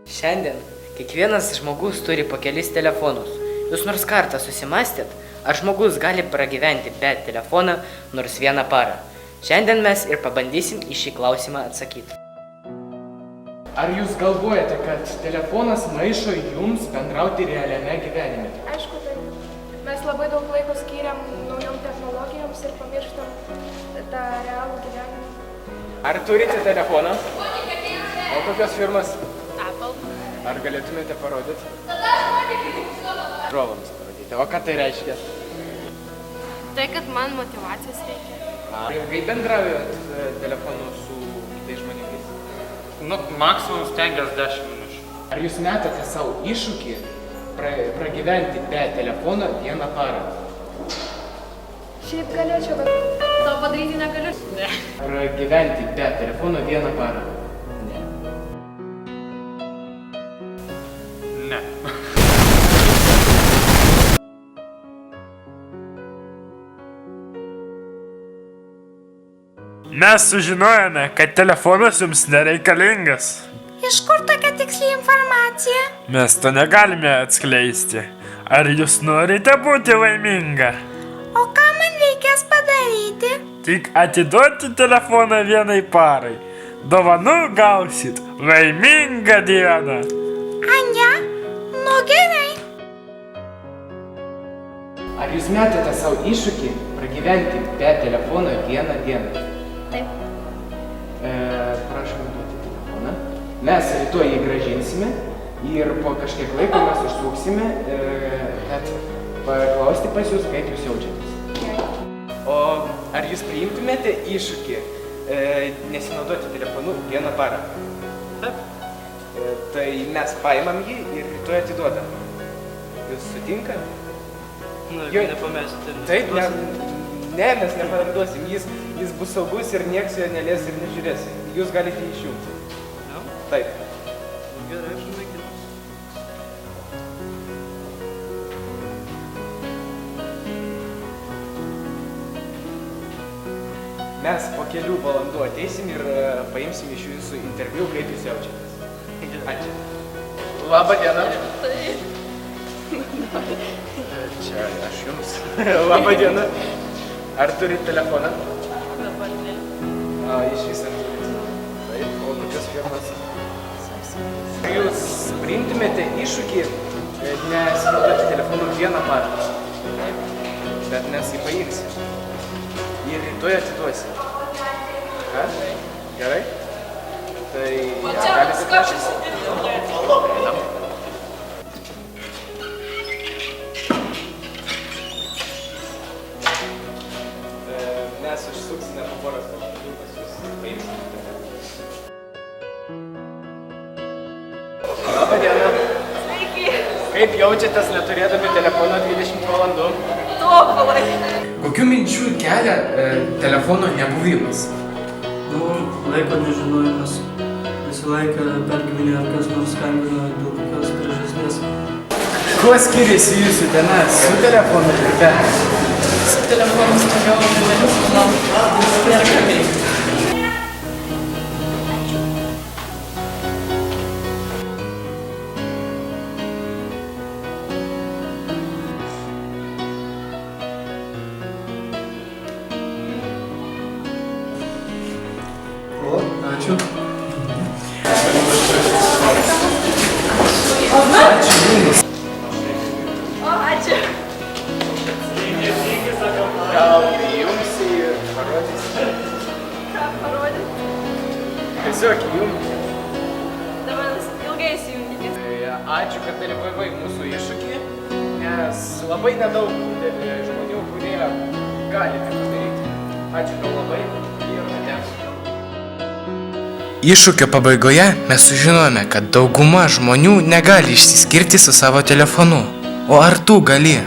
Šiandien kiekvienas žmogus turi po kelis telefonus. Jūs nors kartą susimastėt, ar žmogus gali pragyventi be telefono nors vieną parą? Šiandien mes ir pabandysim į šį klausimą atsakyti. Ar jūs galvojate, kad telefonas maišo jums bendrauti realiame gyvenime? Aišku, tai mes labai daug laiko skiriam naujom technologijoms ir pamirštam tą realų gyvenimą. Ar turite telefoną? O kokios firmas? Apple. Ar galėtumėte parodyti? Žiūrovams parodyti. O ką tai reiškia? Tai, kad man motyvacijos reikia. Ar ilgai bendraujat telefonu su kitais žmonėmis? Maksimum stengiuosi 10 minučių. Ar jūs metate savo iššūkį pragyventi be telefono vieną parą? Šiaip galėčiau, bet to padaryti negaliu. Ne. Pragyventi be telefono vieną parą? Ne. Ne. Mes sužinojome, kad telefonas jums nereikalingas. Iš kur tokia tiksli informacija? Mes to negalime atskleisti. Ar jūs norite būti laiminga? O ką man reikės padaryti? Tik atiduoti telefoną vienai parai. Dovanų gausit laimingą dieną. Anja, nu gerai. Ar jūs metate savo iššūkį pragyventi be telefono vieną dieną? Taip. Prašom duoti telefoną. Mes rytoj jį gražinsime ir po kažkiek laiko mes užsuksime, kad paklausti pas jūs, kaip jūs jaučiatės. O ar jūs priimtumėte iššūkį nesinaudoti telefonu vieną parą? Taip. Tai mes paimam jį ir rytoj atiduodam. Jūs sutinka? Jeigu nepamesite. Taip, ne, mes neparduosim. Jis bus saugus ir nieks jo nelies ir nežiūrės. Jūs galite jį išjungti. No? Taip. Gerai, aš nuveikinu. Mes po kelių valandų ateisim ir paimsim iš jūsų interviu, kaip jūs jaučiatės. Ačiū. Labą dieną. Čia aš jums. Labą dieną. Ar turit telefoną? Dabar ne. Iš viso neturite. Taip, o kokios firmas? Jūs priimtumėte iššūkį nesinaudoti telefonu vieną parą? Taip. Bet mes jį paimsim. Ir rytoj atiduosim. Ką? Gerai? Tai galite prašyti. Mes užsuksime po poros valandų pas jūs paimsime. Labą dieną. Sveiki. Kaip jaučiatės neturėdami telefono 20 valandų? Tobulai. Kokių minčių kelia telefono nebuvimas? Laiko nežinojimas. Visą laiką pergyveni, ar kas nors skambina dėl kokios priežasties. Kuo skiriasi jūsų diena su telefonu ir be? Su telefonu stovėjau galiu filmuoti, nėra ką veikti. O, ačiū. Ačiū jums. O, ačiū. Gal jums ir parodysite? Ką parodyti? Tiesiog jums. Dabar ilgai įsijungikės. Ačiū, kad dalyvavai mūsų iššūkį, nes labai nedaug žmonių, kurie gali tai padaryti. Ačiū tau labai ir atėjus. Iššūkio pabaigoje mes sužinojome, kad dauguma žmonių negali išsiskirti su savo telefonu. O ar tu gali?